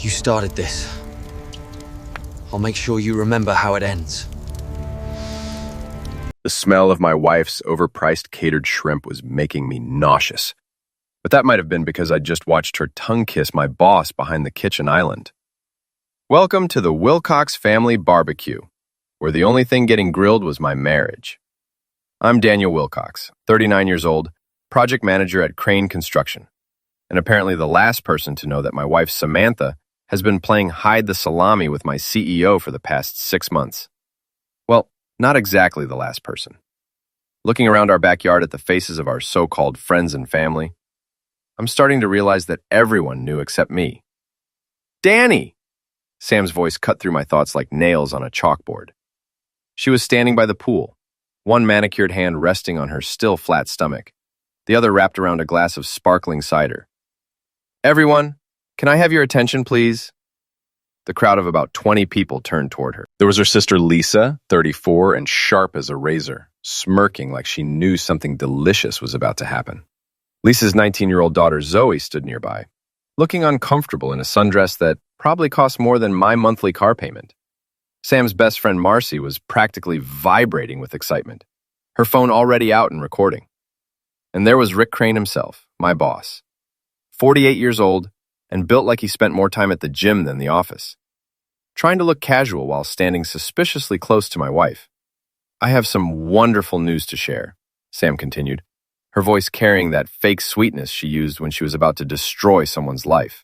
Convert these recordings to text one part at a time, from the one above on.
You started this. I'll make sure you remember how it ends. The smell of my wife's overpriced catered shrimp was making me nauseous. But that might have been because I'd just watched her tongue kiss my boss behind the kitchen island. Welcome to the Wilcox family barbecue, where the only thing getting grilled was my marriage. I'm Daniel Wilcox, 39 years old, project manager at Crane Construction, and apparently the last person to know that my wife Samantha has been playing hide the salami with my CEO for the past 6 months. Well, not exactly the last person. Looking around our backyard at the faces of our so-called friends and family, I'm starting to realize that everyone knew except me. Danny! Sam's voice cut through my thoughts like nails on a chalkboard. She was standing by the pool, one manicured hand resting on her still flat stomach, the other wrapped around a glass of sparkling cider. Everyone, can I have your attention, please? The crowd of about 20 people turned toward her. There was her sister Lisa, 34 and sharp as a razor, smirking like she knew something delicious was about to happen. Lisa's 19-year-old daughter Zoe stood nearby, looking uncomfortable in a sundress that probably cost more than my monthly car payment. Sam's best friend Marcy was practically vibrating with excitement, her phone already out and recording. And there was Rick Crane himself, my boss, 48 years old and built like he spent more time at the gym than the office, trying to look casual while standing suspiciously close to my wife. I have some wonderful news to share, Sam continued, her voice carrying that fake sweetness she used when she was about to destroy someone's life.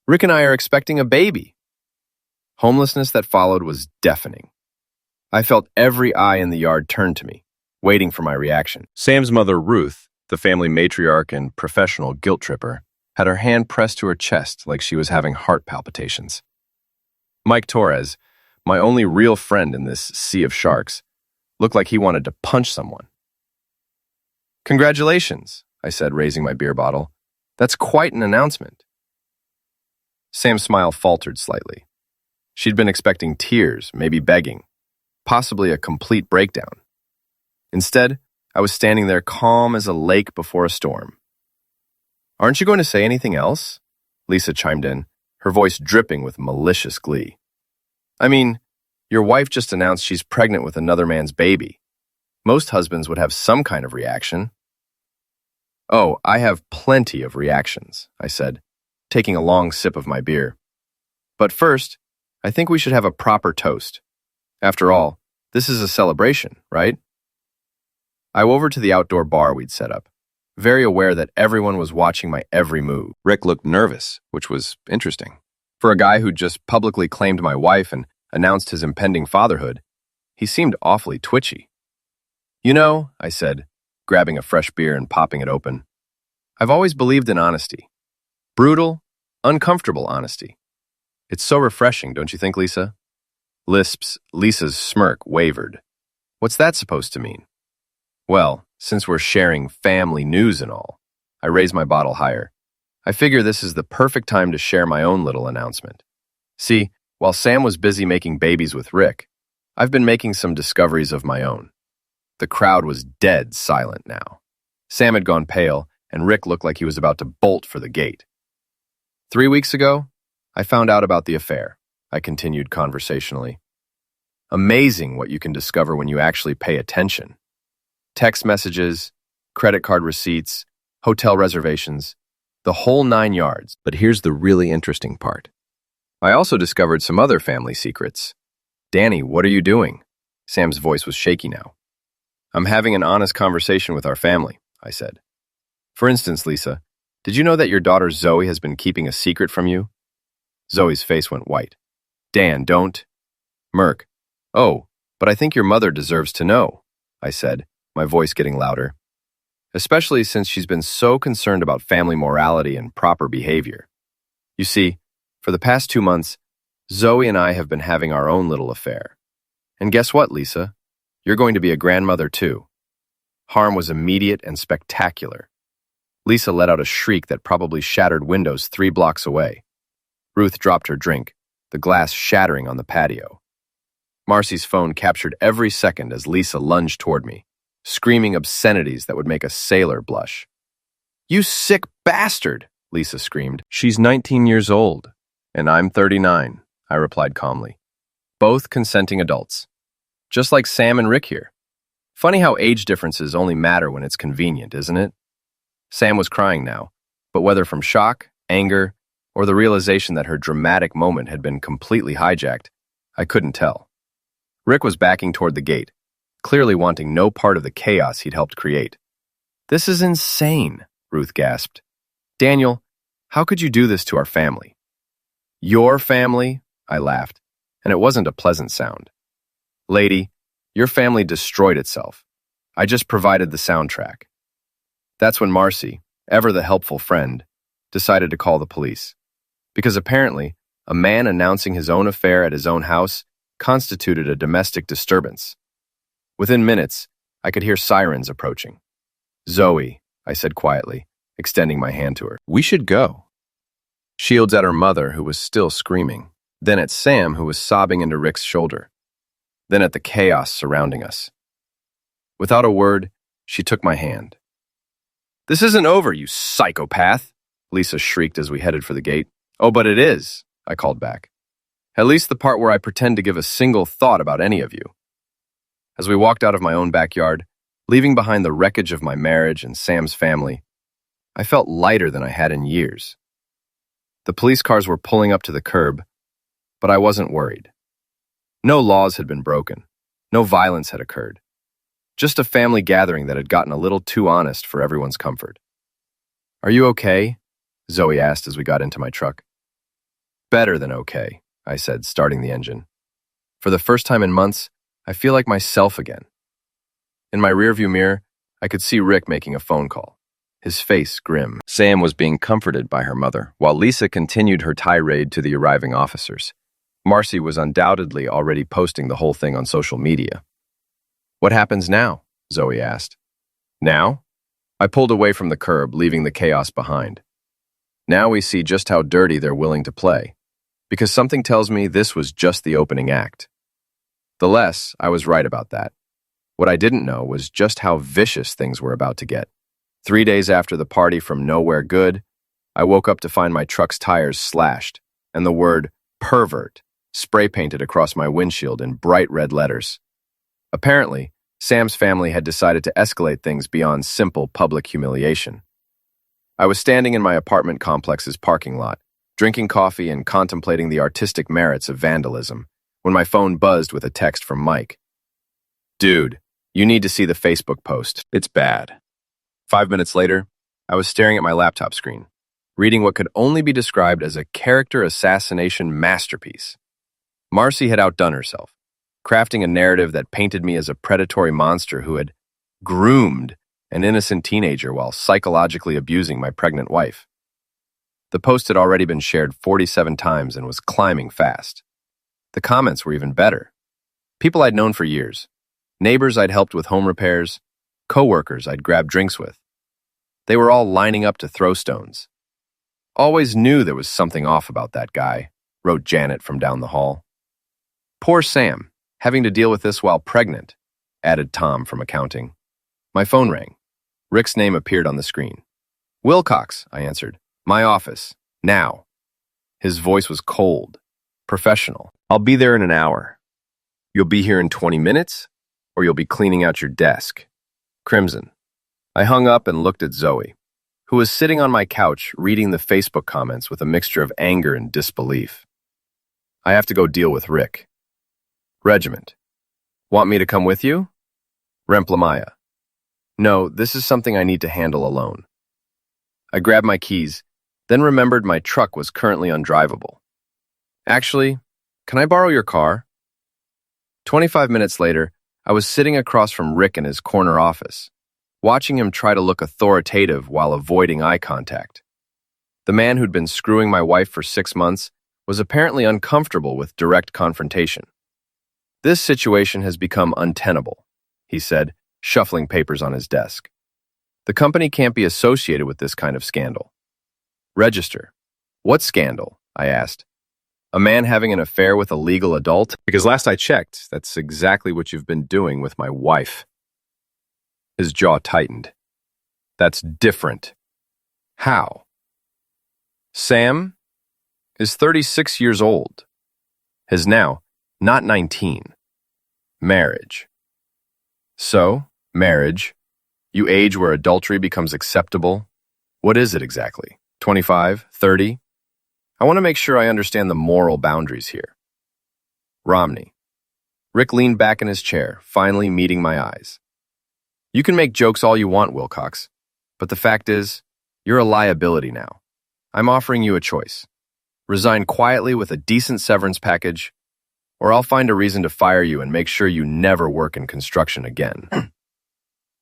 Rick and I are expecting a baby. Homelessness that followed was deafening. I felt every eye in the yard turn to me, waiting for my reaction. Sam's mother, Ruth, the family matriarch and professional guilt tripper, had her hand pressed to her chest like she was having heart palpitations. Mike Torres, my only real friend in this sea of sharks, looked like he wanted to punch someone. Congratulations, I said, raising my beer bottle. That's quite an announcement. Sam's smile faltered slightly. She'd been expecting tears, maybe begging, possibly a complete breakdown. Instead, I was standing there calm as a lake before a storm. Aren't you going to say anything else? Lisa chimed in, her voice dripping with malicious glee. I mean, your wife just announced she's pregnant with another man's baby. Most husbands would have some kind of reaction. Oh, I have plenty of reactions, I said, taking a long sip of my beer. But first, I think we should have a proper toast. After all, this is a celebration, right? I went over to the outdoor bar we'd set up, very aware that everyone was watching my every move. Rick looked nervous, which was interesting. For a guy who just publicly claimed my wife and announced his impending fatherhood, he seemed awfully twitchy. You know, I said, grabbing a fresh beer and popping it open, I've always believed in honesty. Brutal, uncomfortable honesty. It's so refreshing, don't you think, Lisa? Lisa's smirk wavered. What's that supposed to mean? Well, since we're sharing family news and all, I raised my bottle higher. I figure this is the perfect time to share my own little announcement. See, while Sam was busy making babies with Rick, I've been making some discoveries of my own. The crowd was dead silent now. Sam had gone pale, and Rick looked like he was about to bolt for the gate. 3 weeks ago, I found out about the affair, I continued conversationally. Amazing what you can discover when you actually pay attention. Text messages, credit card receipts, hotel reservations, the whole 9 yards. But here's the really interesting part. I also discovered some other family secrets. Danny, what are you doing? Sam's voice was shaky now. I'm having an honest conversation with our family, I said. For instance, Lisa, did you know that your daughter Zoe has been keeping a secret from you? Zoe's face went white. Dan, don't. Merk. Oh, but I think your mother deserves to know, I said, my voice getting louder. Especially since she's been so concerned about family morality and proper behavior. You see, for the past 2 months, Zoe and I have been having our own little affair. And guess what, Lisa? You're going to be a grandmother too. Harm was immediate and spectacular. Lisa let out a shriek that probably shattered windows 3 blocks away. Ruth dropped her drink, the glass shattering on the patio. Marcy's phone captured every second as Lisa lunged toward me, screaming obscenities that would make a sailor blush. You sick bastard, Lisa screamed. She's 19 years old. And I'm 39, I replied calmly. Both consenting adults. Just like Sam and Rick here. Funny how age differences only matter when it's convenient, isn't it? Sam was crying now, but whether from shock, anger, or the realization that her dramatic moment had been completely hijacked, I couldn't tell. Rick was backing toward the gate, clearly wanting no part of the chaos he'd helped create. "This is insane," Ruth gasped. "Daniel, how could you do this to our family?" "Your family?" I laughed, and it wasn't a pleasant sound. "Lady, your family destroyed itself. I just provided the soundtrack." That's when Marcy, ever the helpful friend, decided to call the police. Because apparently, a man announcing his own affair at his own house constituted a domestic disturbance. Within minutes, I could hear sirens approaching. "Zoe," I said quietly, extending my hand to her. "We should go." Shields at her mother, who was still screaming, then at Sam, who was sobbing into Rick's shoulder, then at the chaos surrounding us. Without a word, she took my hand. "This isn't over, you psychopath," Lisa shrieked as we headed for the gate. "Oh, but it is," I called back. "At least the part where I pretend to give a single thought about any of you." As we walked out of my own backyard, leaving behind the wreckage of my marriage and Sam's family, I felt lighter than I had in years. The police cars were pulling up to the curb, but I wasn't worried. No laws had been broken. No violence had occurred. Just a family gathering that had gotten a little too honest for everyone's comfort. "Are you okay?" Zoe asked as we got into my truck. "Better than okay," I said, starting the engine. For the first time in months, I feel like myself again. In my rearview mirror, I could see Rick making a phone call, his face grim. Sam was being comforted by her mother, while Lisa continued her tirade to the arriving officers. Marcy was undoubtedly already posting the whole thing on social media. "What happens now?" Zoe asked. "Now?" I pulled away from the curb, leaving the chaos behind. Now we see just how dirty they're willing to play, because something tells me this was just the opening act. The less, I was right about that. What I didn't know was just how vicious things were about to get. 3 days after the party from Nowhere Good, I woke up to find my truck's tires slashed and the word pervert spray painted across my windshield in bright red letters. Apparently, Sam's family had decided to escalate things beyond simple public humiliation. I was standing in my apartment complex's parking lot, drinking coffee and contemplating the artistic merits of vandalism, when my phone buzzed with a text from Mike. "Dude, you need to see the Facebook post. It's bad." 5 minutes later, I was staring at my laptop screen, reading what could only be described as a character assassination masterpiece. Marcy had outdone herself, crafting a narrative that painted me as a predatory monster who had groomed an innocent teenager while psychologically abusing my pregnant wife. The post had already been shared 47 times and was climbing fast. The comments were even better. People I'd known for years, neighbors I'd helped with home repairs, coworkers I'd grabbed drinks with. They were all lining up to throw stones. "Always knew there was something off about that guy," wrote Janet from down the hall. "Poor Sam, having to deal with this while pregnant," added Tom from accounting. My phone rang. Rick's name appeared on the screen. "Wilcox," I answered. "My office. Now." His voice was cold, professional. "I'll be there in an hour. You'll be here in 20 minutes, or you'll be cleaning out your desk." Crimson. I hung up and looked at Zoe, who was sitting on my couch reading the Facebook comments with a mixture of anger and disbelief. "I have to go deal with Rick." Regiment. "Want me to come with you?" Remplamaya. "No, this is something I need to handle alone." I grabbed my keys, then remembered my truck was currently undrivable. "Actually, can I borrow your car?" 25 minutes later, I was sitting across from Rick in his corner office, watching him try to look authoritative while avoiding eye contact. The man who'd been screwing my wife for 6 months was apparently uncomfortable with direct confrontation. "This situation has become untenable," he said, shuffling papers on his desk. "The company can't be associated with this kind of scandal." "Register." "What scandal?" I asked. "A man having an affair with a legal adult? Because last I checked, that's exactly what you've been doing with my wife." His jaw tightened. "That's different." "How?" "Sam, is 36 years old. His now, not 19. Marriage. So, marriage. You age where adultery becomes acceptable. What is it exactly? 25? 30? I want to make sure I understand the moral boundaries here. Romney. Rick leaned back in his chair, finally meeting my eyes. You can make jokes all you want, Wilcox, but the fact is, you're a liability now. I'm offering you a choice. Resign quietly with a decent severance package, or I'll find a reason to fire you and make sure you never work in construction again.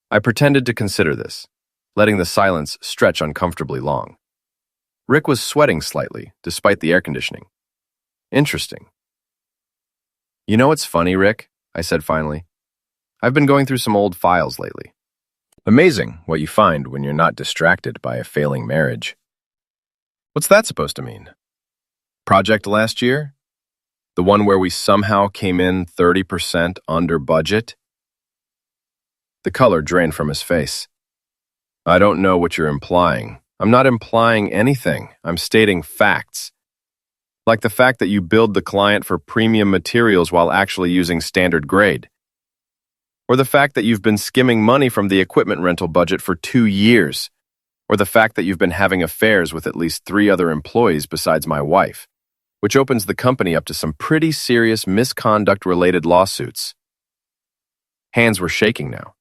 I pretended to consider this, letting the silence stretch uncomfortably long. Rick was sweating slightly, despite the air conditioning. Interesting. You know what's funny, Rick? I said finally. I've been going through some old files lately. Amazing what you find when you're not distracted by a failing marriage. What's that supposed to mean? Project last year? The one where we somehow came in 30% under budget? The color drained from his face. I don't know what you're implying. I'm not implying anything. I'm stating facts. Like the fact that you billed the client for premium materials while actually using standard grade. Or the fact that you've been skimming money from the equipment rental budget for 2 years. Or the fact that you've been having affairs with at least 3 other employees besides my wife, which opens the company up to some pretty serious misconduct-related lawsuits. Hands were shaking now.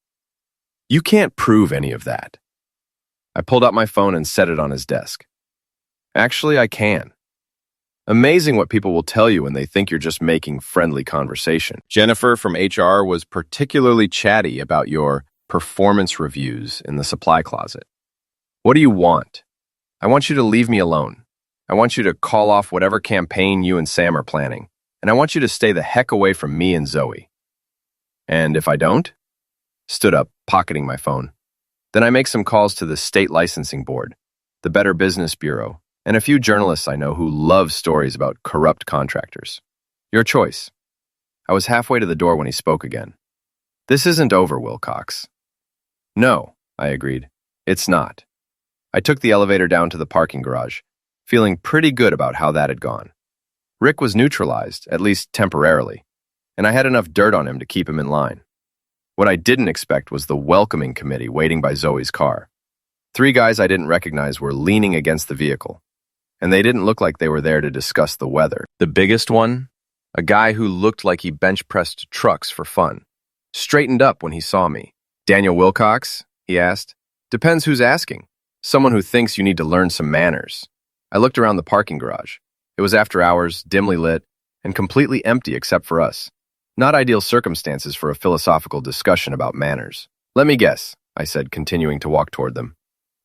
You can't prove any of that. I pulled out my phone and set it on his desk. Actually, I can. Amazing what people will tell you when they think you're just making friendly conversation. Jennifer from HR was particularly chatty about your performance reviews in the supply closet. What do you want? I want you to leave me alone. I want you to call off whatever campaign you and Sam are planning, and I want you to stay the heck away from me and Zoe. And if I don't? Stood up, pocketing my phone. Then I make some calls to the state licensing board, the Better Business Bureau, and a few journalists I know who love stories about corrupt contractors. Your choice. I was halfway to the door when he spoke again. This isn't over, Wilcox. No, I agreed. It's not. I took the elevator down to the parking garage, feeling pretty good about how that had gone. Rick was neutralized, at least temporarily, and I had enough dirt on him to keep him in line. What I didn't expect was the welcoming committee waiting by Zoe's car. 3 guys I didn't recognize were leaning against the vehicle, and they didn't look like they were there to discuss the weather. The biggest one, a guy who looked like he bench-pressed trucks for fun, straightened up when he saw me. Daniel Wilcox? He asked. Depends who's asking. Someone who thinks you need to learn some manners. I looked around the parking garage. It was after hours, dimly lit, and completely empty except for us. Not ideal circumstances for a philosophical discussion about manners. Let me guess, I said, continuing to walk toward them.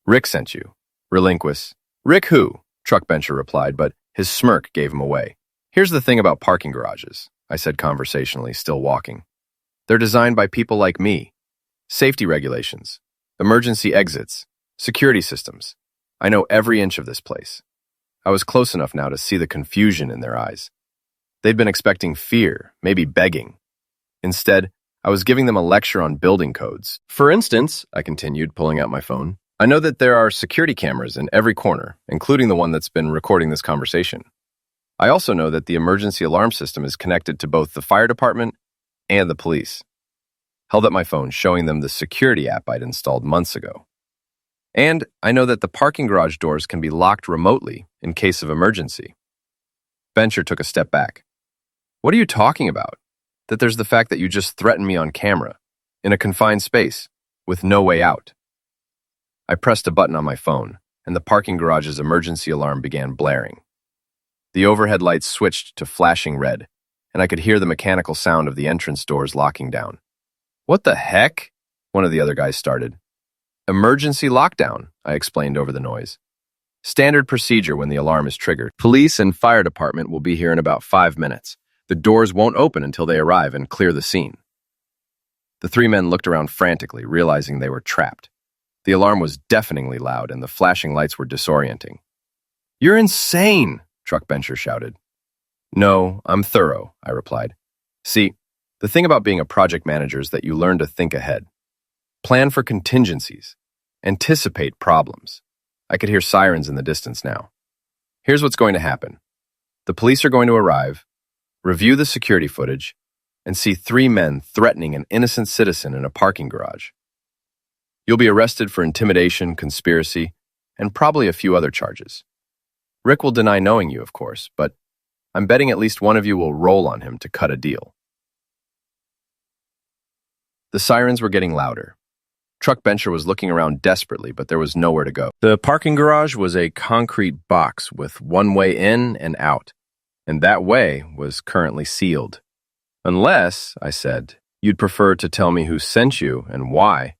Rick sent you. Relinquish. Rick who? Truckbencher replied, but his smirk gave him away. Here's the thing about parking garages, I said conversationally, still walking. They're designed by people like me. Safety regulations, emergency exits, security systems. I know every inch of this place. I was close enough now to see the confusion in their eyes. They'd been expecting fear, maybe begging. Instead, I was giving them a lecture on building codes. For instance, I continued, pulling out my phone, I know that there are security cameras in every corner, including the one that's been recording this conversation. I also know that the emergency alarm system is connected to both the fire department and the police. Held up my phone, showing them the security app I'd installed months ago. And I know that the parking garage doors can be locked remotely in case of emergency. Bencher took a step back. What are you talking about? That there's the fact that you just threatened me on camera, in a confined space, with no way out. I pressed a button on my phone, and the parking garage's emergency alarm began blaring. The overhead lights switched to flashing red, and I could hear the mechanical sound of the entrance doors locking down. What the heck? One of the other guys started. Emergency lockdown, I explained over the noise. Standard procedure when the alarm is triggered. Police and fire department will be here in about 5 minutes. The doors won't open until they arrive and clear the scene. The 3 men looked around frantically, realizing they were trapped. The alarm was deafeningly loud, and the flashing lights were disorienting. You're insane, Truckbencher shouted. No, I'm thorough, I replied. See, the thing about being a project manager is that you learn to think ahead. Plan for contingencies. Anticipate problems. I could hear sirens in the distance now. Here's what's going to happen. The police are going to arrive, review the security footage, and see 3 men threatening an innocent citizen in a parking garage. You'll be arrested for intimidation, conspiracy, and probably a few other charges. Rick will deny knowing you, of course, but I'm betting at least one of you will roll on him to cut a deal. The sirens were getting louder. Truck Bencher was looking around desperately, but there was nowhere to go. The parking garage was a concrete box with one way in and out, and that way was currently sealed. Unless, I said, you'd prefer to tell me who sent you and why.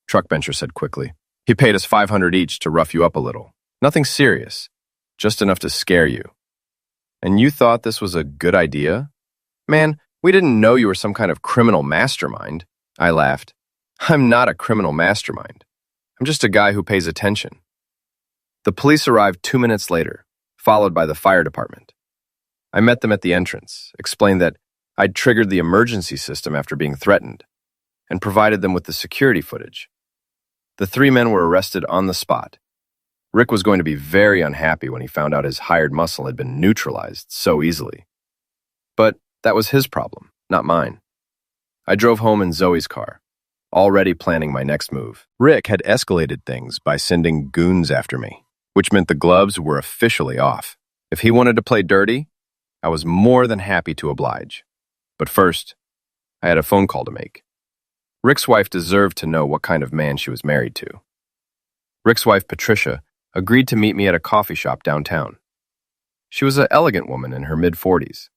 Truck Bencher said quickly. He paid us $500 each to rough you up a little. Nothing serious, just enough to scare you. And you thought this was a good idea? Man, we didn't know you were some kind of criminal mastermind. I laughed. I'm not a criminal mastermind. I'm just a guy who pays attention. The police arrived 2 minutes later, followed by the fire department. I met them at the entrance, explained that I'd triggered the emergency system after being threatened, and provided them with the security footage. The 3 men were arrested on the spot. Rick was going to be very unhappy when he found out his hired muscle had been neutralized so easily. But that was his problem, not mine. I drove home in Zoe's car, already planning my next move. Rick had escalated things by sending goons after me, which meant the gloves were officially off. If he wanted to play dirty, I was more than happy to oblige. But first, I had a phone call to make. Rick's wife deserved to know what kind of man she was married to. Rick's wife, Patricia, agreed to meet me at a coffee shop downtown. She was an elegant woman in her mid-40s,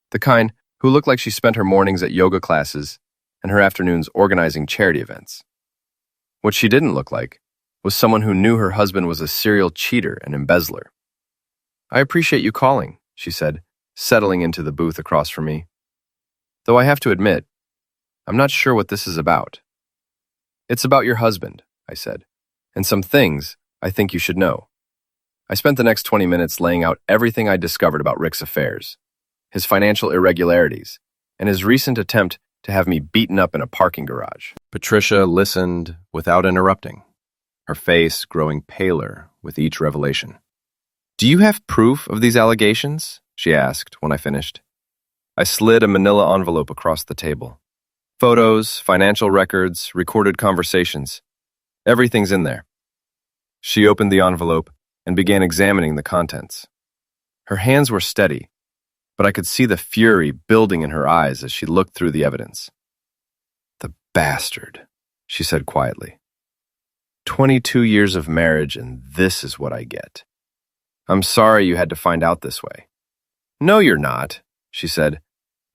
the kind who looked like she spent her mornings at yoga classes and her afternoons organizing charity events. What she didn't look like was someone who knew her husband was a serial cheater and embezzler. I appreciate you calling, she said, settling into the booth across from me. Though I have to admit, I'm not sure what this is about. It's about your husband, I said, and some things I think you should know. I spent the next 20 minutes laying out everything I discovered about Rick's affairs, his financial irregularities, and his recent attempt to have me beaten up in a parking garage. Patricia listened without interrupting, her face growing paler with each revelation. Do you have proof of these allegations? She asked when I finished. I slid a manila envelope across the table. Photos, financial records, recorded conversations. Everything's in there. She opened the envelope and began examining the contents. Her hands were steady, but I could see the fury building in her eyes as she looked through the evidence. The bastard, she said quietly. 22 years of marriage, and this is what I get. I'm sorry you had to find out this way. No, you're not, she said,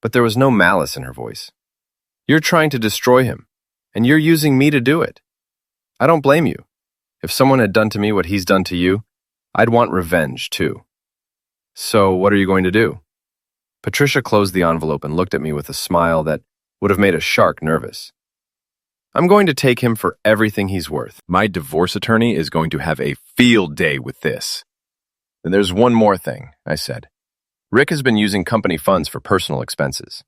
but there was no malice in her voice. You're trying to destroy him, and you're using me to do it. I don't blame you. If someone had done to me what he's done to you, I'd want revenge, too. So what are you going to do? Patricia closed the envelope and looked at me with a smile that would have made a shark nervous. I'm going to take him for everything he's worth. My divorce attorney is going to have a field day with this. Then there's one more thing, I said. Rick has been using company funds for personal expenses.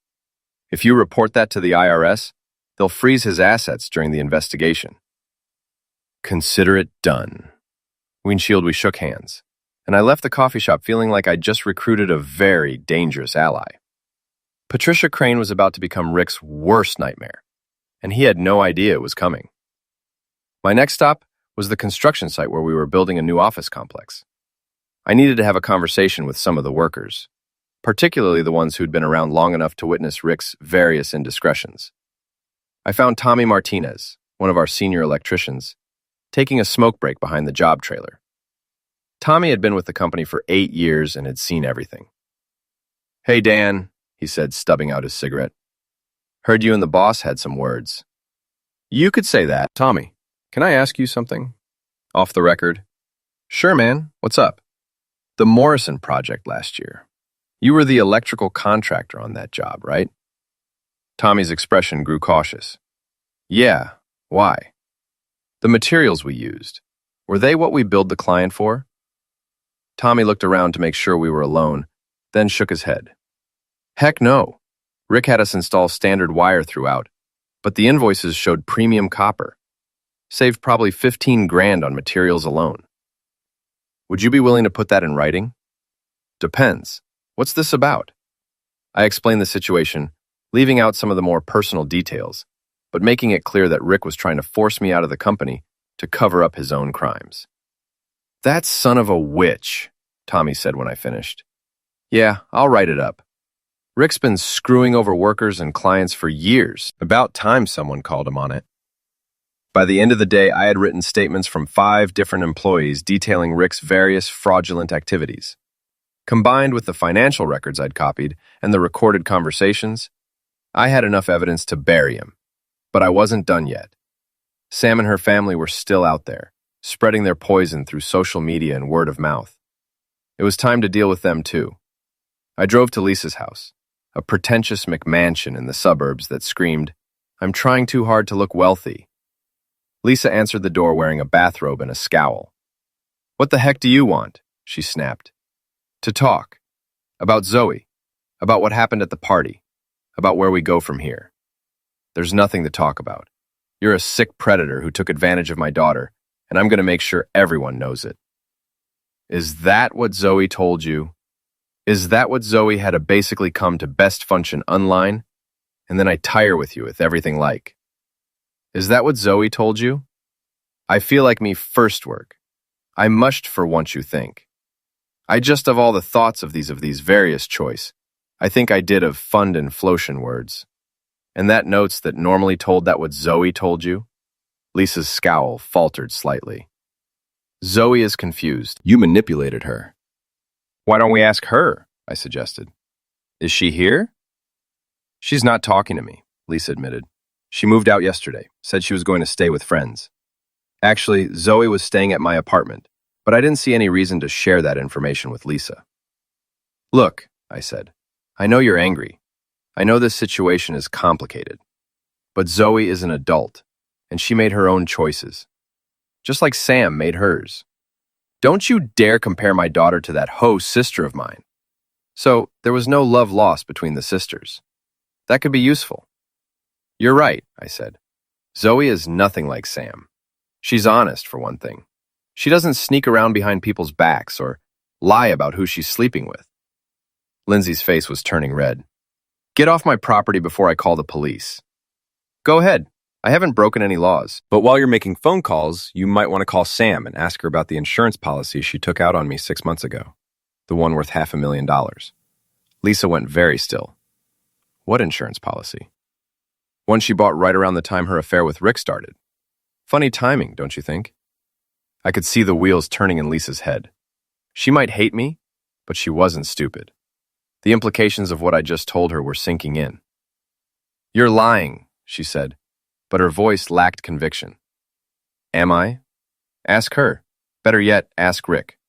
If you report that to the IRS, they'll freeze his assets during the investigation. Consider it done. Windshield, we shook hands, and I left the coffee shop feeling like I'd just recruited a very dangerous ally. Patricia Crane was about to become Rick's worst nightmare, and he had no idea it was coming. My next stop was the construction site where we were building a new office complex. I needed to have a conversation with some of the workers, particularly the ones who'd been around long enough to witness Rick's various indiscretions. I found Tommy Martinez, one of our senior electricians, taking a smoke break behind the job trailer. Tommy had been with the company for 8 years and had seen everything. Hey, Dan, he said, stubbing out his cigarette. Heard you and the boss had some words. You could say that. Tommy, can I ask you something? Off the record. Sure, man. What's up? The Morrison project last year. You were the electrical contractor on that job, right? Tommy's expression grew cautious. Yeah, why? The materials we used, were they what we billed the client for? Tommy looked around to make sure we were alone, then shook his head. Heck no. Rick had us install standard wire throughout, but the invoices showed premium copper. Saved probably 15 grand on materials alone. Would you be willing to put that in writing? Depends. What's this about? I explained the situation, leaving out some of the more personal details, but making it clear that Rick was trying to force me out of the company to cover up his own crimes. That son of a witch, Tommy said when I finished. Yeah, I'll write it up. Rick's been screwing over workers and clients for years. About time someone called him on it. By the end of the day, I had written statements from 5 different employees detailing Rick's various fraudulent activities. Combined with the financial records I'd copied and the recorded conversations, I had enough evidence to bury him. But I wasn't done yet. Sam and her family were still out there, spreading their poison through social media and word of mouth. It was time to deal with them too. I drove to Lisa's house, a pretentious McMansion in the suburbs that screamed, "I'm trying too hard to look wealthy." Lisa answered the door wearing a bathrobe and a scowl. "What the heck do you want?" she snapped. "To talk. About Zoe. About what happened at the party. About where we go from here." "There's nothing to talk about. You're a sick predator who took advantage of my daughter, and I'm going to make sure everyone knows it." "Is that what Zoe told you? Is that what Zoe had to basically come to best function online? And then I tire with you with everything like? Is that what Zoe told you? I feel like me first work. I mushed for once you think. I just of all the thoughts of these various choice, I think I did of fund and flotion words. And that notes that normally told that what Zoe told you?" Lisa's scowl faltered slightly. "Zoe is confused. You manipulated her." "Why don't we ask her?" I suggested. "Is she here?" "She's not talking to me," Lisa admitted. "She moved out yesterday, said she was going to stay with friends. Actually, Zoe was staying at my apartment, but I didn't see any reason to share that information with Lisa." "Look," I said, "I know you're angry. I know this situation is complicated. But Zoe is an adult, and she made her own choices. Just like Sam made hers. Don't you dare compare my daughter to that hoe sister of mine. So, there was no love lost between the sisters. That could be useful." "You're right," I said. "Zoe is nothing like Sam. She's honest, for one thing. She doesn't sneak around behind people's backs or lie about who she's sleeping with." Lindsay's face was turning red. "Get off my property before I call the police." "Go ahead. I haven't broken any laws. But while you're making phone calls, you might want to call Sam and ask her about the insurance policy she took out on me 6 months ago. The one worth $500,000. Lisa went very still. "What insurance policy?" "One she bought right around the time her affair with Rick started. Funny timing, don't you think?" I could see the wheels turning in Lisa's head. She might hate me, but she wasn't stupid. The implications of what I just told her were sinking in. "You're lying," she said, but her voice lacked conviction. "Am I? Ask her. Better yet, ask Rick.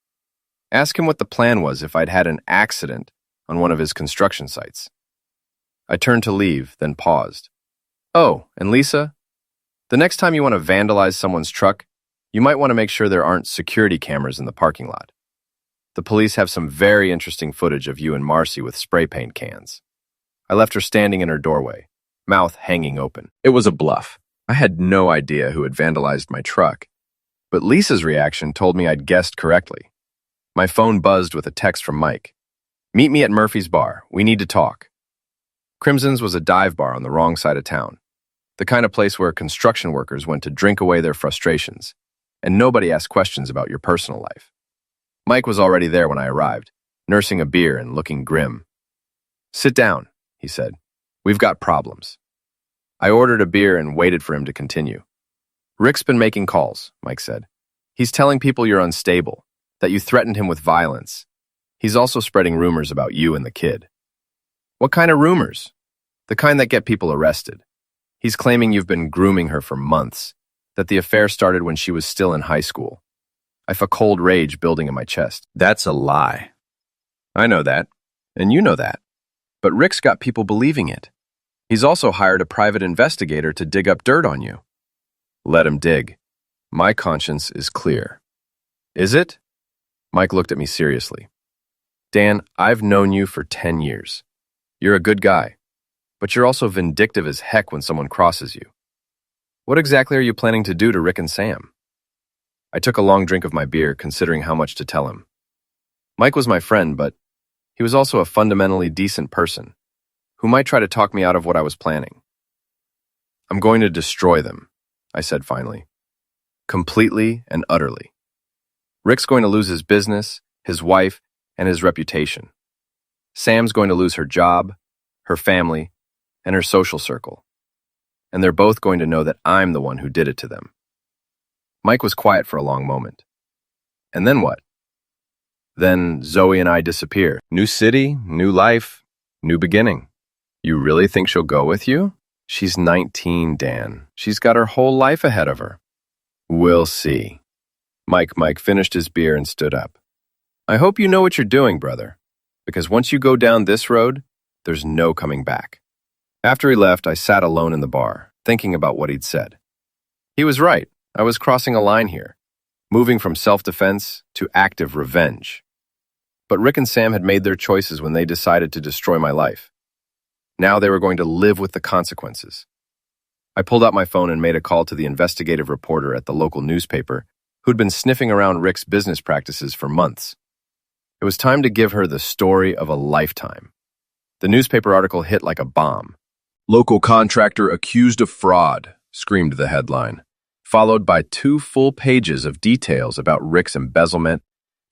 Ask him what the plan was if I'd had an accident on one of his construction sites." I turned to leave, then paused. "Oh, and Lisa, the next time you want to vandalize someone's truck, you might want to make sure there aren't security cameras in the parking lot. The police have some very interesting footage of you and Marcy with spray paint cans." I left her standing in her doorway, mouth hanging open. It was a bluff. I had no idea who had vandalized my truck, but Lisa's reaction told me I'd guessed correctly. My phone buzzed with a text from Mike. "Meet me at Murphy's Bar. We need to talk." Crimson's was a dive bar on the wrong side of town, the kind of place where construction workers went to drink away their frustrations, and nobody asked questions about your personal life. Mike was already there when I arrived, nursing a beer and looking grim. "Sit down," he said. "We've got problems." I ordered a beer and waited for him to continue. "Rick's been making calls," Mike said. "He's telling people you're unstable, that you threatened him with violence. He's also spreading rumors about you and the kid." "What kind of rumors?" "The kind that get people arrested. He's claiming you've been grooming her for months, that the affair started when she was still in high school." I felt cold rage building in my chest. "That's a lie." "I know that, and you know that. But Rick's got people believing it. He's also hired a private investigator to dig up dirt on you." "Let him dig. My conscience is clear." "Is it?" Mike looked at me seriously. "Dan, I've known you for 10 years. You're a good guy, but you're also vindictive as heck when someone crosses you. What exactly are you planning to do to Rick and Sam?" I took a long drink of my beer, considering how much to tell him. Mike was my friend, but He was also a fundamentally decent person, who might try to talk me out of what I was planning. I'm going to destroy them, I said finally. Completely and utterly. Rick's going to lose his business, his wife, and his reputation. Sam's going to lose her job, her family, and her social circle. And they're both going to know that I'm the one who did it to them. Mike was quiet for a long moment. And then what? Then Zoe and I disappear. New city, new life, new beginning. You really think she'll go with you? She's 19, Dan. She's got her whole life ahead of her. We'll see. Mike finished his beer and stood up. I hope you know what you're doing, brother, because once you go down this road, there's no coming back. After he left, I sat alone in the bar, thinking about what he'd said. He was right. I was crossing a line here, moving from self-defense to active revenge. But Rick and Sam had made their choices when they decided to destroy my life. Now they were going to live with the consequences. I pulled out my phone and made a call to the investigative reporter at the local newspaper who'd been sniffing around Rick's business practices for months. It was time to give her the story of a lifetime. The newspaper article hit like a bomb. Local contractor accused of fraud, screamed the headline, followed by 2 full pages of details about Rick's embezzlement,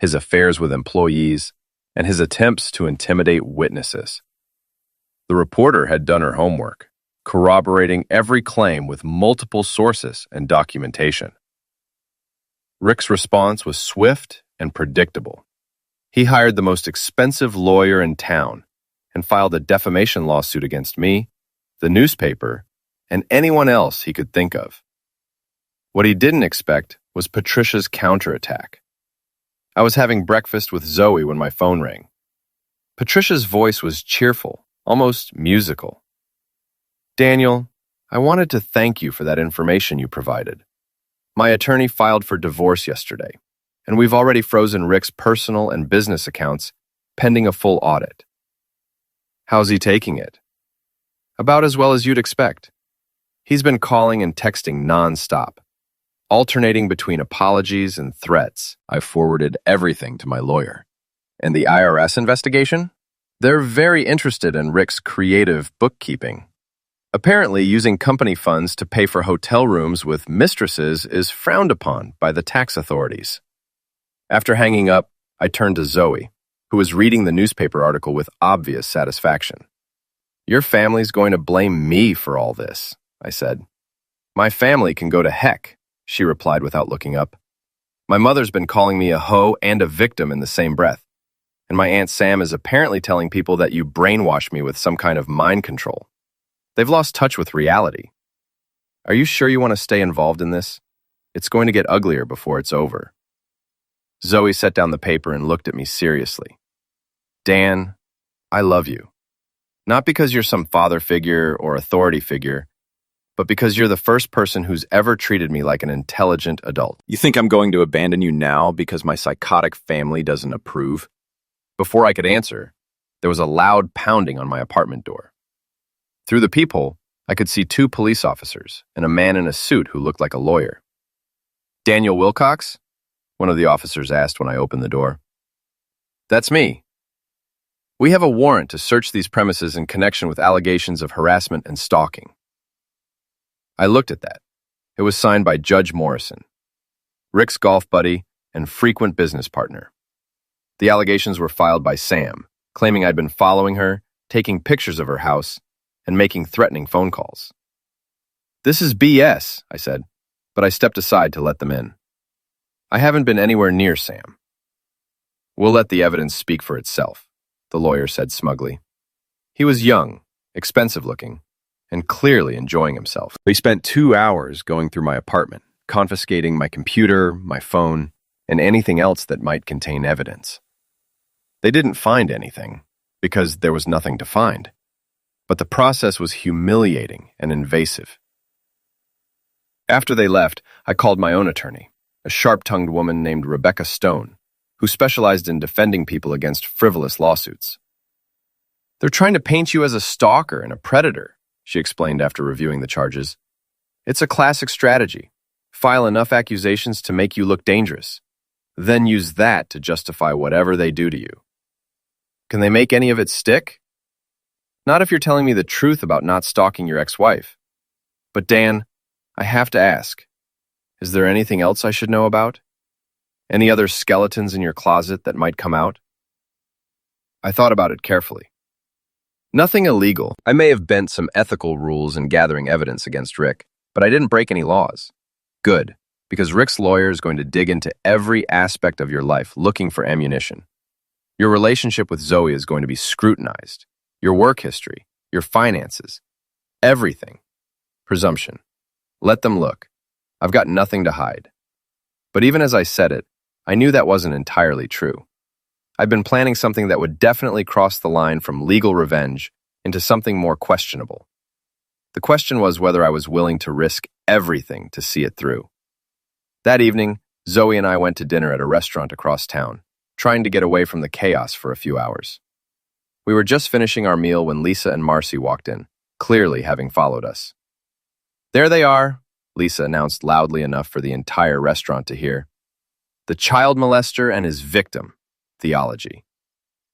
his affairs with employees, and his attempts to intimidate witnesses. The reporter had done her homework, corroborating every claim with multiple sources and documentation. Rick's response was swift and predictable. He hired the most expensive lawyer in town and filed a defamation lawsuit against me, the newspaper, and anyone else he could think of. What he didn't expect was Patricia's counterattack. I was having breakfast with Zoe when my phone rang. Patricia's voice was cheerful, almost musical. Daniel, I wanted to thank you for that information you provided. My attorney filed for divorce yesterday, and we've already frozen Rick's personal and business accounts pending a full audit. How's he taking it? About as well as you'd expect. He's been calling and texting nonstop, alternating between apologies and threats. I forwarded everything to my lawyer. And the IRS investigation? They're very interested in Rick's creative bookkeeping. Apparently, using company funds to pay for hotel rooms with mistresses is frowned upon by the tax authorities. After hanging up, I turned to Zoe, who was reading the newspaper article with obvious satisfaction. Your family's going to blame me for all this, I said. My family can go to heck, she replied without looking up. My mother's been calling me a hoe and a victim in the same breath, and my Aunt Sam is apparently telling people that you brainwashed me with some kind of mind control. They've lost touch with reality. Are you sure you want to stay involved in this? It's going to get uglier before it's over. Zoe set down the paper and looked at me seriously. Dan, I love you. Not because you're some father figure or authority figure, but because you're the first person who's ever treated me like an intelligent adult. You think I'm going to abandon you now because my psychotic family doesn't approve? Before I could answer, there was a loud pounding on my apartment door. Through the peephole, I could see 2 police officers and a man in a suit who looked like a lawyer. Daniel Wilcox? One of the officers asked when I opened the door. That's me. We have a warrant to search these premises in connection with allegations of harassment and stalking. I looked at that. It was signed by Judge Morrison, Rick's golf buddy and frequent business partner. The allegations were filed by Sam, claiming I'd been following her, taking pictures of her house, and making threatening phone calls. This is BS, I said, but I stepped aside to let them in. I haven't been anywhere near Sam. We'll let the evidence speak for itself, the lawyer said smugly. He was young, expensive-looking, and clearly enjoying himself. We spent 2 hours going through my apartment, confiscating my computer, my phone, and anything else that might contain evidence. They didn't find anything, because there was nothing to find. But the process was humiliating and invasive. After they left, I called my own attorney, a sharp-tongued woman named Rebecca Stone, who specialized in defending people against frivolous lawsuits. They're trying to paint you as a stalker and a predator, she explained after reviewing the charges. It's a classic strategy. File enough accusations to make you look dangerous, then use that to justify whatever they do to you. Can they make any of it stick? Not if you're telling me the truth about not stalking your ex-wife. But Dan, I have to ask, is there anything else I should know about? Any other skeletons in your closet that might come out? I thought about it carefully. Nothing illegal. I may have bent some ethical rules in gathering evidence against Rick, but I didn't break any laws. Good, because Rick's lawyer is going to dig into every aspect of your life looking for ammunition. Your relationship with Zoe is going to be scrutinized. Your work history, your finances, everything. Presumption. Let them look. I've got nothing to hide. But even as I said it, I knew that wasn't entirely true. I'd been planning something that would definitely cross the line from legal revenge into something more questionable. The question was whether I was willing to risk everything to see it through. That evening, Zoe and I went to dinner at a restaurant across town, trying to get away from the chaos for a few hours. We were just finishing our meal when Lisa and Marcy walked in, clearly having followed us. There they are, Lisa announced loudly enough for the entire restaurant to hear. The child molester and his victim. Theology.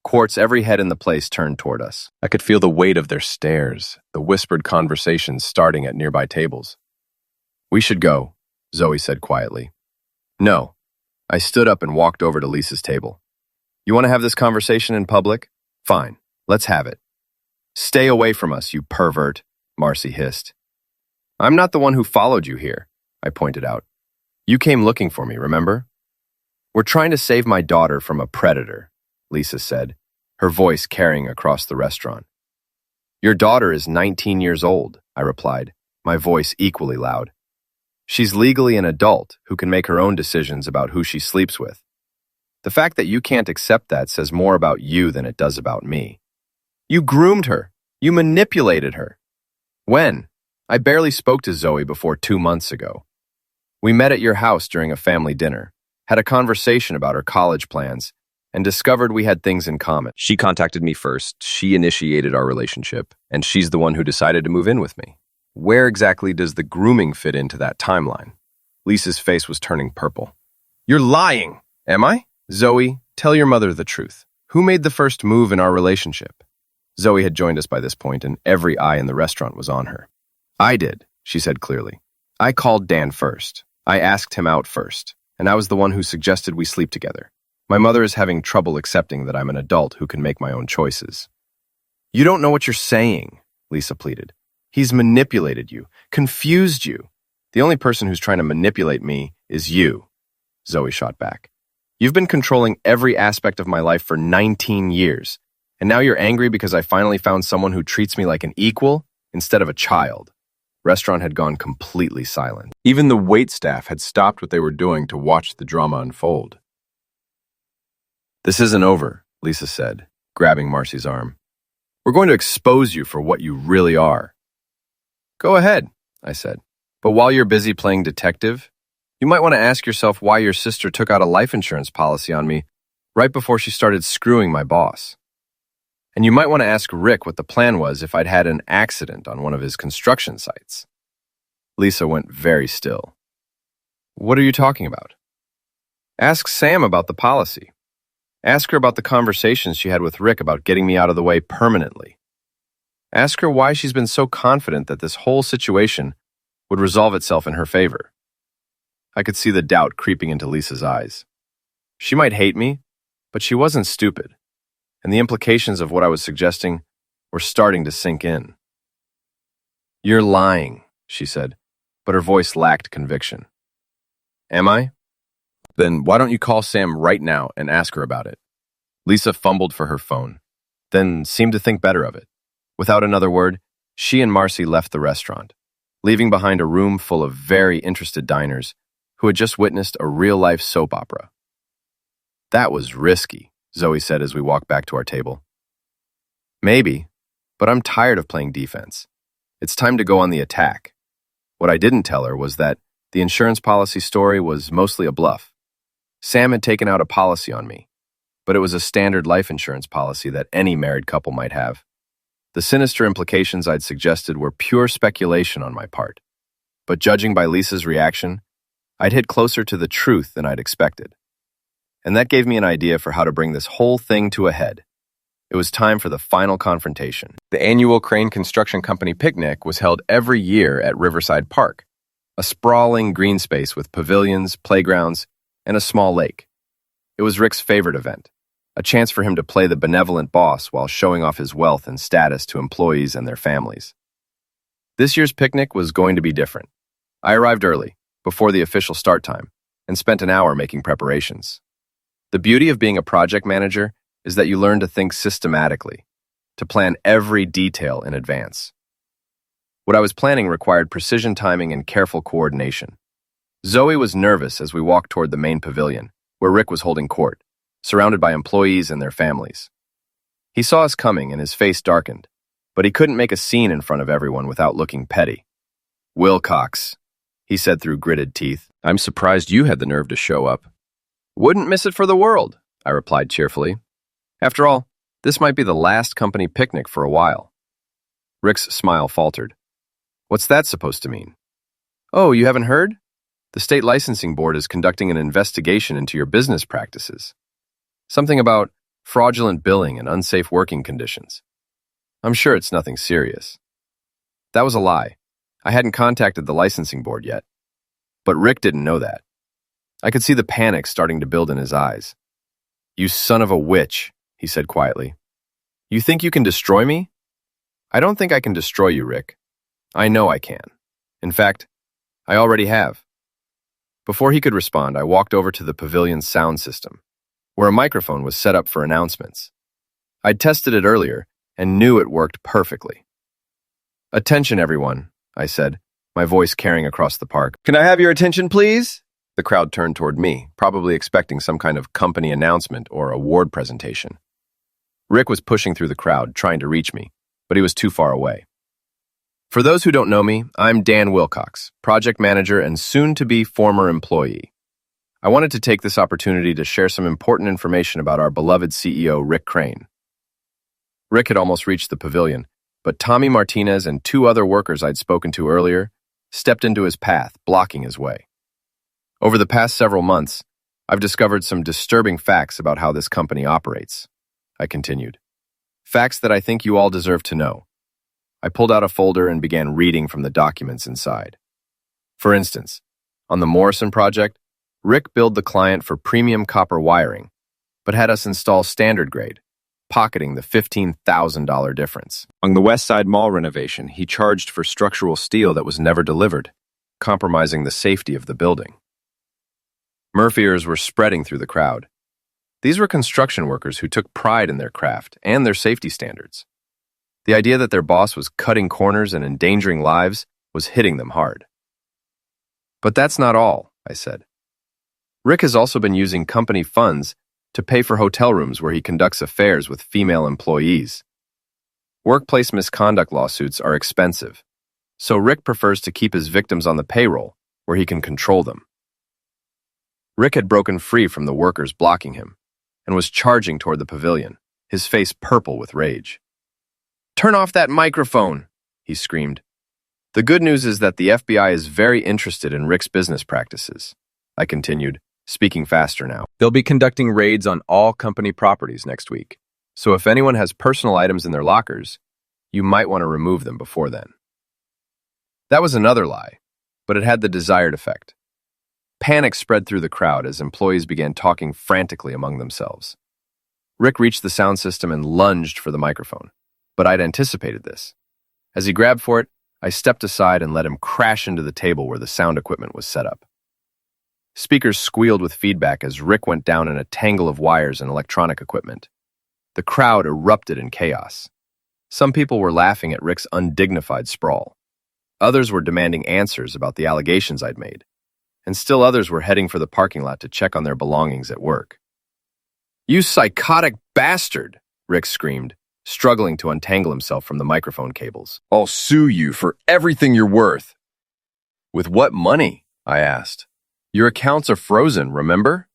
Quartz, every head in the place turned toward us. I could feel the weight of their stares, the whispered conversations starting at nearby tables. We should go, Zoe said quietly. No. I stood up and walked over to Lisa's table. You want to have this conversation in public? Fine, let's have it. Stay away from us, you pervert, Marcy hissed. I'm not the one who followed you here, I pointed out. You came looking for me, remember? We're trying to save my daughter from a predator, Lisa said, her voice carrying across the restaurant. Your daughter is 19 years old, I replied, my voice equally loud. She's legally an adult who can make her own decisions about who she sleeps with. The fact that you can't accept that says more about you than it does about me. You groomed her. You manipulated her. When? I barely spoke to Zoe before 2 months ago. We met at your house during a family dinner, had a conversation about her college plans, and discovered we had things in common. She contacted me first, she initiated our relationship, and she's the one who decided to move in with me. Where exactly does the grooming fit into that timeline? Lisa's face was turning purple. You're lying! Am I? Zoe, tell your mother the truth. Who made the first move in our relationship? Zoe had joined us by this point, and every eye in the restaurant was on her. I did, she said clearly. I called Dan first. I asked him out first, and I was the one who suggested we sleep together. My mother is having trouble accepting that I'm an adult who can make my own choices. You don't know what you're saying, Lisa pleaded. He's manipulated you, confused you. The only person who's trying to manipulate me is you, Zoe shot back. You've been controlling every aspect of my life for 19 years, and now you're angry because I finally found someone who treats me like an equal instead of a child. Restaurant had gone completely silent. Even the waitstaff had stopped what they were doing to watch the drama unfold. This isn't over, Lisa said, grabbing Marcy's arm. We're going to expose you for what you really are. Go ahead, I said. But while you're busy playing detective, you might want to ask yourself why your sister took out a life insurance policy on me right before she started screwing my boss. And you might want to ask Rick what the plan was if I'd had an accident on one of his construction sites. Lisa went very still. What are you talking about? Ask Sam about the policy. Ask her about the conversations she had with Rick about getting me out of the way permanently. Ask her why she's been so confident that this whole situation would resolve itself in her favor. I could see the doubt creeping into Lisa's eyes. She might hate me, but she wasn't stupid, and the implications of what I was suggesting were starting to sink in. You're lying, she said, but her voice lacked conviction. Am I? Then why don't you call Sam right now and ask her about it? Lisa fumbled for her phone, then seemed to think better of it. Without another word, she and Marcy left the restaurant, leaving behind a room full of very interested diners who had just witnessed a real-life soap opera. That was risky, Zoe said as we walked back to our table. Maybe, but I'm tired of playing defense. It's time to go on the attack. What I didn't tell her was that the insurance policy story was mostly a bluff. Sam had taken out a policy on me, but it was a standard life insurance policy that any married couple might have. The sinister implications I'd suggested were pure speculation on my part, but judging by Lisa's reaction, I'd hit closer to the truth than I'd expected. And that gave me an idea for how to bring this whole thing to a head. It was time for the final confrontation. The annual Crane Construction Company picnic was held every year at Riverside Park, a sprawling green space with pavilions, playgrounds, and a small lake. It was Rick's favorite event, a chance for him to play the benevolent boss while showing off his wealth and status to employees and their families. This year's picnic was going to be different. I arrived early, before the official start time, and spent an hour making preparations. The beauty of being a project manager is that you learn to think systematically, to plan every detail in advance. What I was planning required precision timing and careful coordination. Zoe was nervous as we walked toward the main pavilion, where Rick was holding court, surrounded by employees and their families. He saw us coming and his face darkened, but he couldn't make a scene in front of everyone without looking petty. "Wilcox," he said through gritted teeth. "I'm surprised you had the nerve to show up." "Wouldn't miss it for the world," I replied cheerfully. After all, this might be the last company picnic for a while. Rick's smile faltered. "What's that supposed to mean?" "Oh, you haven't heard? The state licensing board is conducting an investigation into your business practices. Something about fraudulent billing and unsafe working conditions. I'm sure it's nothing serious." That was a lie. I hadn't contacted the licensing board yet. But Rick didn't know that. I could see the panic starting to build in his eyes. "You son of a witch," he said quietly. "You think you can destroy me?" "I don't think I can destroy you, Rick. I know I can. In fact, I already have." Before he could respond, I walked over to the pavilion's sound system, where a microphone was set up for announcements. I'd tested it earlier and knew it worked perfectly. "Attention, everyone," I said, my voice carrying across the park. "Can I have your attention, please?" The crowd turned toward me, probably expecting some kind of company announcement or award presentation. Rick was pushing through the crowd, trying to reach me, but he was too far away. For those who don't know me, I'm Dan Wilcox, project manager and soon-to-be former employee. I wanted to take this opportunity to share some important information about our beloved CEO, Rick Crane. Rick had almost reached the pavilion, but Tommy Martinez and two other workers I'd spoken to earlier stepped into his path, blocking his way. Over the past several months, I've discovered some disturbing facts about how this company operates, I continued. Facts that I think you all deserve to know. I pulled out a folder and began reading from the documents inside. For instance, on the Morrison project, Rick billed the client for premium copper wiring, but had us install standard grade, pocketing the $15,000 difference. On the West Side Mall renovation, he charged for structural steel that was never delivered, compromising the safety of the building. Murphyers were spreading through the crowd. These were construction workers who took pride in their craft and their safety standards. The idea that their boss was cutting corners and endangering lives was hitting them hard. But that's not all, I said. Rick has also been using company funds to pay for hotel rooms where he conducts affairs with female employees. Workplace misconduct lawsuits are expensive, so Rick prefers to keep his victims on the payroll, where he can control them. Rick had broken free from the workers blocking him and was charging toward the pavilion, his face purple with rage. "Turn off that microphone," he screamed. "The good news is that the FBI is very interested in Rick's business practices," I continued, speaking faster now. "They'll be conducting raids on all company properties next week, so if anyone has personal items in their lockers, you might want to remove them before then." That was another lie, but it had the desired effect. Panic spread through the crowd as employees began talking frantically among themselves. Rick reached the sound system and lunged for the microphone, but I'd anticipated this. As he grabbed for it, I stepped aside and let him crash into the table where the sound equipment was set up. Speakers squealed with feedback as Rick went down in a tangle of wires and electronic equipment. The crowd erupted in chaos. Some people were laughing at Rick's undignified sprawl. Others were demanding answers about the allegations I'd made. And still others were heading for the parking lot to check on their belongings at work. "You psychotic bastard!" Rick screamed, struggling to untangle himself from the microphone cables. "I'll sue you for everything you're worth." "With what money?" I asked. "Your accounts are frozen, remember?"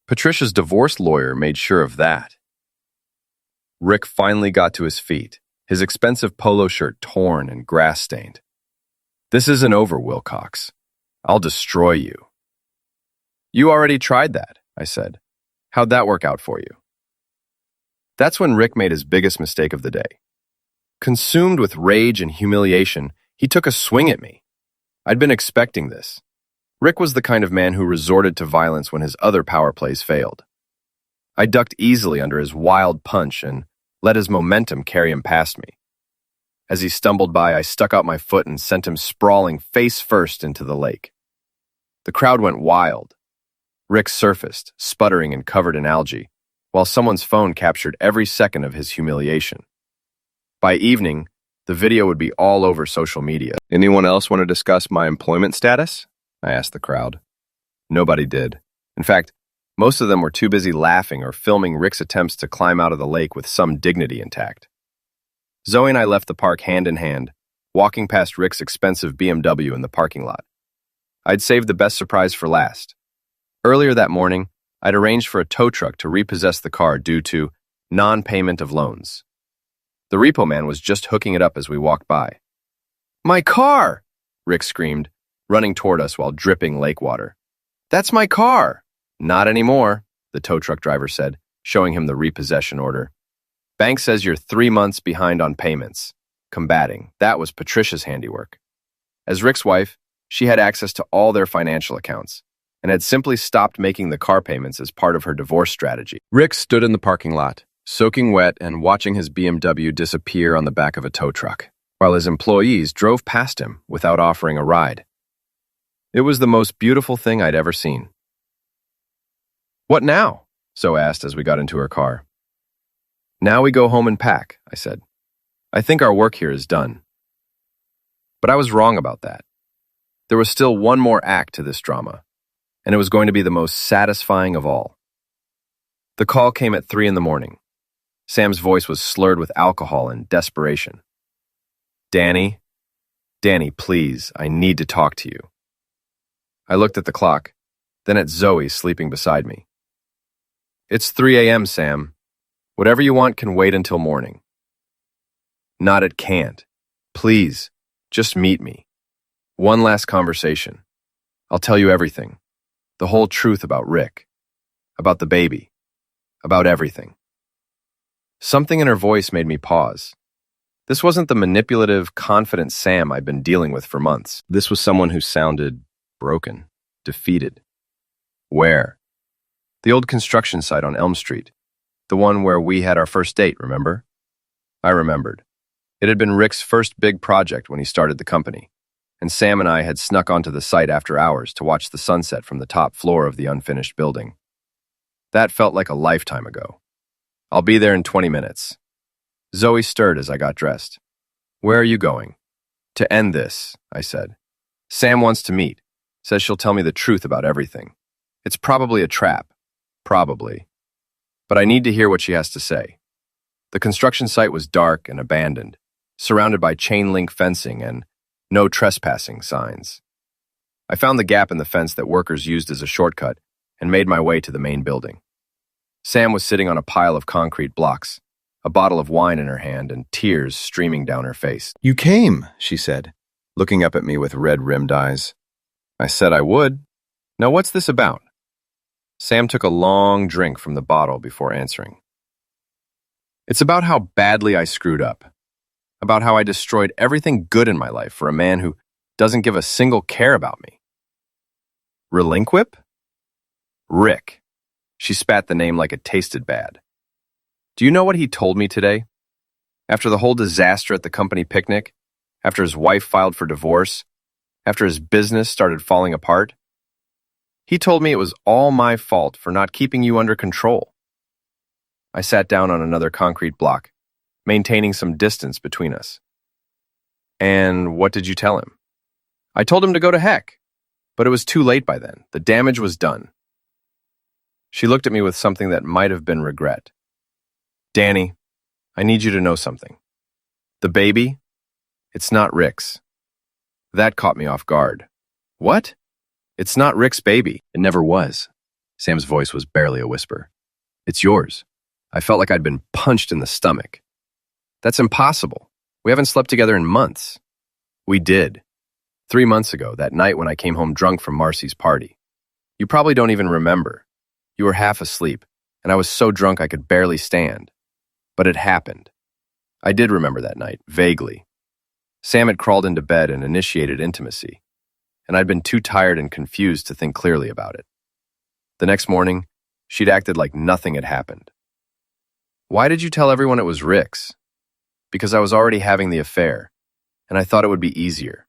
Patricia's divorce lawyer made sure of that. Rick finally got to his feet, his expensive polo shirt torn and grass-stained. "This isn't over, Wilcox. I'll destroy you." "You already tried that," I said. "How'd that work out for you?" That's when Rick made his biggest mistake of the day. Consumed with rage and humiliation, he took a swing at me. I'd been expecting this. Rick was the kind of man who resorted to violence when his other power plays failed. I ducked easily under his wild punch and let his momentum carry him past me. As he stumbled by, I stuck out my foot and sent him sprawling face first into the lake. The crowd went wild. Rick surfaced, sputtering and covered in algae, while someone's phone captured every second of his humiliation. By evening, the video would be all over social media. Anyone else want to discuss my employment status? I asked the crowd. Nobody did. In fact, most of them were too busy laughing or filming Rick's attempts to climb out of the lake with some dignity intact. Zoe and I left the park hand in hand, walking past Rick's expensive BMW in the parking lot. I'd saved the best surprise for last. Earlier that morning, I'd arranged for a tow truck to repossess the car due to non-payment of loans. The repo man was just hooking it up as we walked by. "My car!" Rick screamed, running toward us while dripping lake water. "That's my car!" "Not anymore," the tow truck driver said, showing him the repossession order. "Bank says you're 3 months behind on payments." Combating. That was Patricia's handiwork. As Rick's wife, she had access to all their financial accounts and had simply stopped making the car payments as part of her divorce strategy. Rick stood in the parking lot, soaking wet and watching his BMW disappear on the back of a tow truck, while his employees drove past him without offering a ride. It was the most beautiful thing I'd ever seen. "What now?" Zoe asked as we got into her car. "Now we go home and pack," I said. "I think our work here is done." But I was wrong about that. There was still one more act to this drama, and it was going to be the most satisfying of all. The call came at 3 in the morning. Sam's voice was slurred with alcohol and desperation. "Danny, please, I need to talk to you." I looked at the clock, then at Zoe sleeping beside me. "It's 3 a.m., Sam. Whatever you want can wait until morning." "Not, it can't. Please, just meet me. One last conversation. I'll tell you everything. The whole truth about Rick. About the baby. About everything." Something in her voice made me pause. This wasn't the manipulative, confident Sam I'd been dealing with for months. This was someone who sounded broken, defeated. Where? The old construction site on Elm Street. The one where we had our first date, remember? I remembered. It had been Rick's first big project when he started the company, and Sam and I had snuck onto the site after hours to watch the sunset from the top floor of the unfinished building. That felt like a lifetime ago. "I'll be there in 20 minutes. Zoe stirred as I got dressed. "Where are you going?" "To end this," I said. "Sam wants to meet. Says she'll tell me the truth about everything. It's probably a trap. Probably. But I need to hear what she has to say." The construction site was dark and abandoned, surrounded by chain-link fencing and no trespassing signs. I found the gap in the fence that workers used as a shortcut and made my way to the main building. Sam was sitting on a pile of concrete blocks, a bottle of wine in her hand and tears streaming down her face. "You came," she said, looking up at me with red-rimmed eyes. I said I would. "Now what's this about?" Sam took a long drink from the bottle before answering. "It's about how badly I screwed up. About how I destroyed everything good in my life for a man who doesn't give a single care about me." "Relinquip?" "Rick." She spat the name like it tasted bad. "Do you know what he told me today? After the whole disaster at the company picnic, after his wife filed for divorce, after his business started falling apart, he told me it was all my fault for not keeping you under control." I sat down on another concrete block, maintaining some distance between us. "And what did you tell him?" "I told him to go to heck, but it was too late by then. The damage was done." She looked at me with something that might have been regret. "Danny, I need you to know something. The baby, it's not Rick's." That caught me off guard. "What?" "It's not Rick's baby. It never was." Sam's voice was barely a whisper. "It's yours." I felt like I'd been punched in the stomach. "That's impossible. We haven't slept together in months." "We did. 3 months ago, that night when I came home drunk from Marcy's party. You probably don't even remember. You were half asleep, and I was so drunk I could barely stand. But it happened. I did remember that night, vaguely. Sam had crawled into bed and initiated intimacy, and I'd been too tired and confused to think clearly about it. The next morning, she'd acted like nothing had happened. Why did you tell everyone it was Rick's? Because I was already having the affair, and I thought it would be easier.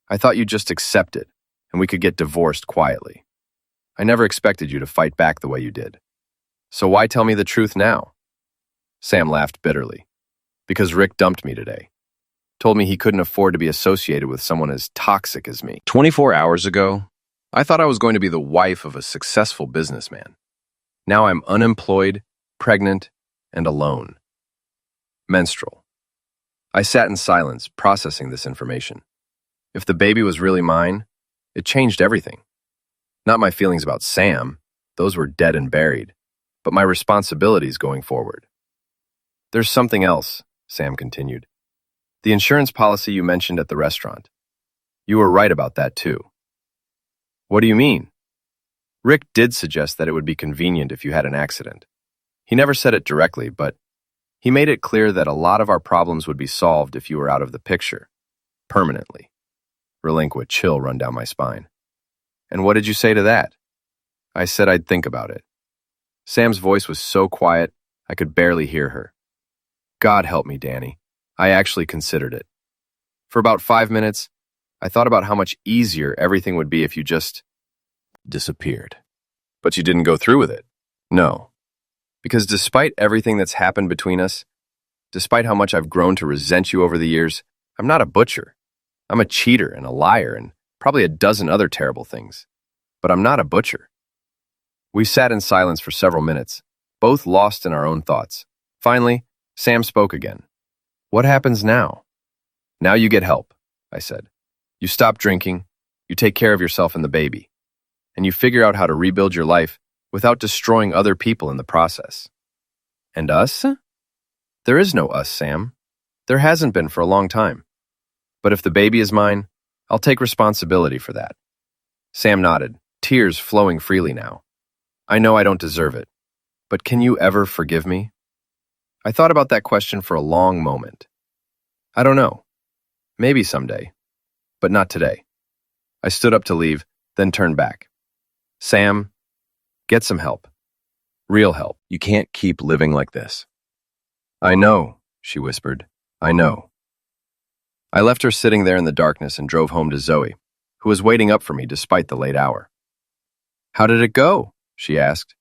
I thought you'd just accept it, and we could get divorced quietly. I never expected you to fight back the way you did. So why tell me the truth now? Sam laughed bitterly. Because Rick dumped me today. Told me he couldn't afford to be associated with someone as toxic as me. 24 hours ago, I thought I was going to be the wife of a successful businessman. Now I'm unemployed, pregnant, and alone. Menstrual. I sat in silence, processing this information. If the baby was really mine, it changed everything. Not my feelings about Sam, those were dead and buried, but my responsibilities going forward. There's something else, Sam continued. The insurance policy you mentioned at the restaurant. You were right about that too. What do you mean? Rick did suggest that it would be convenient if you had an accident. He never said it directly, but he made it clear that a lot of our problems would be solved if you were out of the picture. Permanently. Relinquent chill run down my spine. And what did you say to that? I said I'd think about it. Sam's voice was so quiet, I could barely hear her. God help me, Danny. I actually considered it. For about 5 minutes, I thought about how much easier everything would be if you just disappeared. But you didn't go through with it. No. Because despite everything that's happened between us, despite how much I've grown to resent you over the years, I'm not a butcher. I'm a cheater and a liar and probably a dozen other terrible things. But I'm not a butcher. We sat in silence for several minutes, both lost in our own thoughts. Finally, Sam spoke again. What happens now? Now you get help, I said. You stop drinking, you take care of yourself and the baby, and you figure out how to rebuild your life without destroying other people in the process. And us? There is no us, Sam. There hasn't been for a long time. But if the baby is mine, I'll take responsibility for that. Sam nodded, tears flowing freely now. I know I don't deserve it, but can you ever forgive me? I thought about that question for a long moment. I don't know. Maybe someday, but not today. I stood up to leave, then turned back. Sam, get some help. Real help. You can't keep living like this. I know, she whispered. I know. I left her sitting there in the darkness and drove home to Zoe, who was waiting up for me despite the late hour. How did it go? She asked.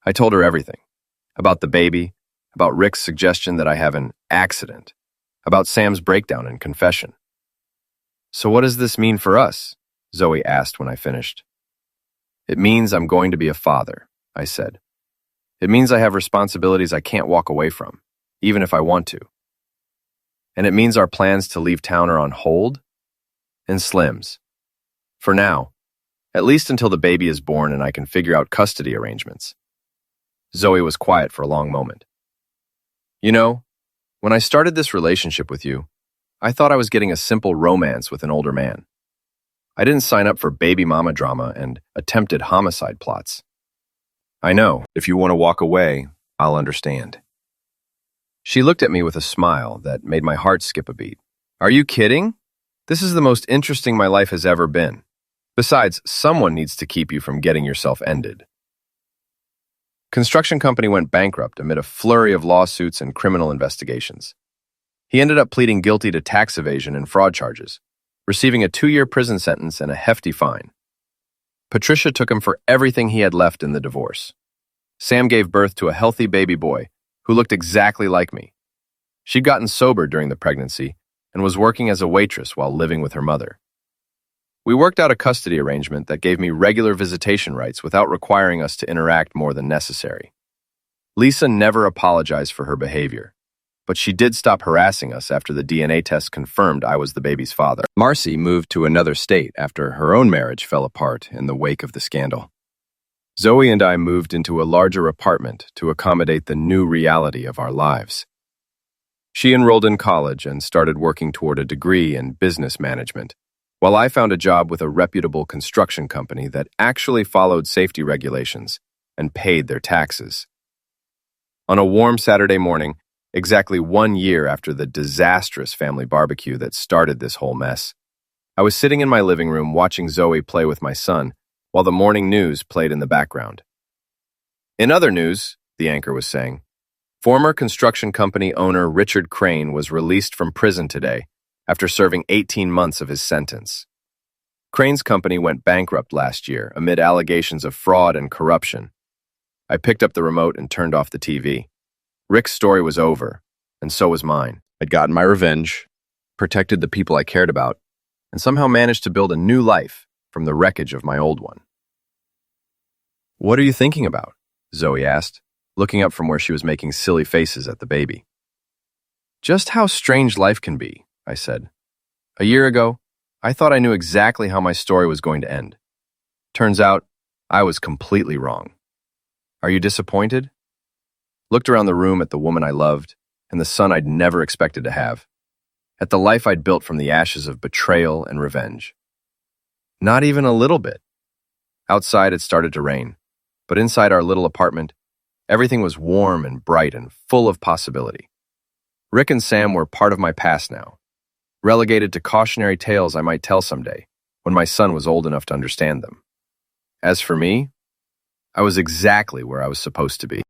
I told her everything. About the baby, about Rick's suggestion that I have an accident, about Sam's breakdown and confession. So what does this mean for us? Zoe asked when I finished. It means I'm going to be a father, I said. It means I have responsibilities I can't walk away from, even if I want to. And it means our plans to leave town are on hold and slims. For now, at least until the baby is born and I can figure out custody arrangements. Zoe was quiet for a long moment. You know, when I started this relationship with you, I thought I was getting a simple romance with an older man. I didn't sign up for baby mama drama and attempted homicide plots. I know, if you want to walk away, I'll understand. She looked at me with a smile that made my heart skip a beat. Are you kidding? This is the most interesting my life has ever been. Besides, someone needs to keep you from getting yourself ended. Construction company went bankrupt amid a flurry of lawsuits and criminal investigations. He ended up pleading guilty to tax evasion and fraud charges, receiving a 2-year prison sentence and a hefty fine. Patricia took him for everything he had left in the divorce. Sam gave birth to a healthy baby boy who looked exactly like me. She'd gotten sober during the pregnancy and was working as a waitress while living with her mother. We worked out a custody arrangement that gave me regular visitation rights without requiring us to interact more than necessary. Lisa never apologized for her behavior, but she did stop harassing us after the DNA test confirmed I was the baby's father. Marcy moved to another state after her own marriage fell apart in the wake of the scandal. Zoe and I moved into a larger apartment to accommodate the new reality of our lives. She enrolled in college and started working toward a degree in business management, while I found a job with a reputable construction company that actually followed safety regulations and paid their taxes. On a warm Saturday morning, exactly 1 year after the disastrous family barbecue that started this whole mess. I was sitting in my living room watching Zoe play with my son, while the morning news played in the background. In other news, the anchor was saying, former construction company owner Richard Crane was released from prison today after serving 18 months of his sentence. Crane's company went bankrupt last year amid allegations of fraud and corruption. I picked up the remote and turned off the TV. Rick's story was over, and so was mine. I'd gotten my revenge, protected the people I cared about, and somehow managed to build a new life from the wreckage of my old one. "What are you thinking about?" Zoe asked, looking up from where she was making silly faces at the baby. "Just how strange life can be," I said. "A year ago, I thought I knew exactly how my story was going to end. Turns out, I was completely wrong. Are you disappointed?" Looked around the room at the woman I loved and the son I'd never expected to have. At the life I'd built from the ashes of betrayal and revenge. Not even a little bit. Outside, it started to rain, but inside our little apartment, everything was warm and bright and full of possibility. Rick and Sam were part of my past now, relegated to cautionary tales I might tell someday, when my son was old enough to understand them. As for me, I was exactly where I was supposed to be.